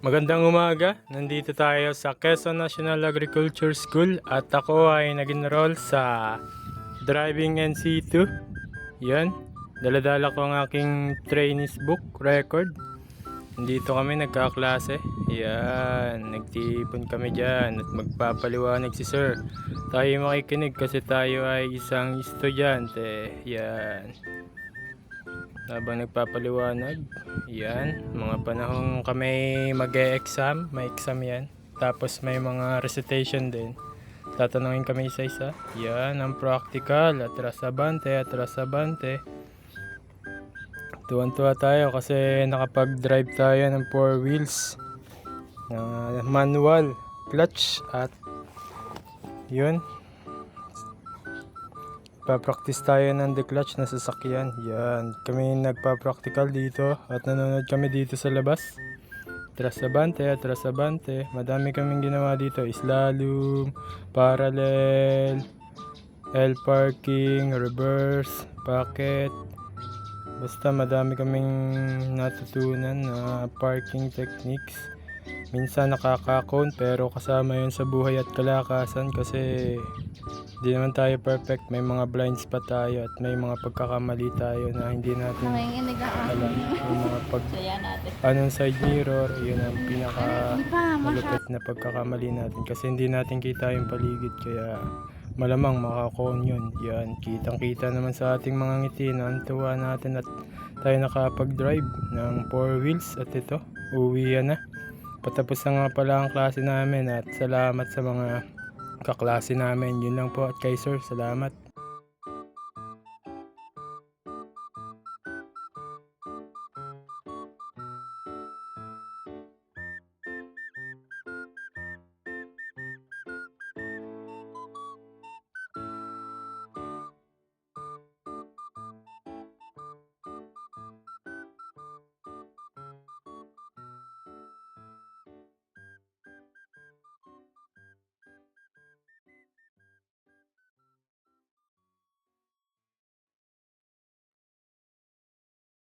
Magandang umaga, nandito tayo sa Quezon National Agriculture School at ako ay nag-enroll sa Driving NC2. Yan, daladala ko ang aking trainees book record. Nandito kami nagkaklase. Yan, nagtipon kami dyan at magpapaliwanag si sir. Tayo makikinig kasi tayo ay isang estudyante. Yan, habang nagpapaliwanag. Yan, mga panahong kami mag-e-exam, may exam yan. Tapos may mga recitation din. Tatanungin kami isa-isa. Yan, ang practical. Atras abante, atras abante. Tuwan-tuwa tayo kasi nakapag-drive tayo ng 4 wheels. Manual, clutch at yun. Papractice tayo ng declutch na sasakyan. Yan, kami nagpa-practical dito at nanonood kami dito sa labas. Atras abante. Madami kaming ginawa dito. Slalom, parallel, L parking, reverse, pocket. Basta madami kaming natutunan na parking techniques. Minsan nakaka-count pero kasama yun sa buhay at kalakasan kasi di naman tayo perfect. May mga blind spot tayo at may mga pagkakamali tayo na hindi natin alam. Yung mga anong side mirror, yun ang pinaka malupit na pagkakamali natin kasi hindi natin kita yung paligid kaya malamang makakon yun. Yan, kitang kita naman sa ating mga ngiti na ang tuwa natin at tayo nakapag-drive ng 4 wheels at ito, uwi na. Patapos na nga pala ang klase namin at salamat sa mga kaklase namin. Yun lang po at kay sir, salamat.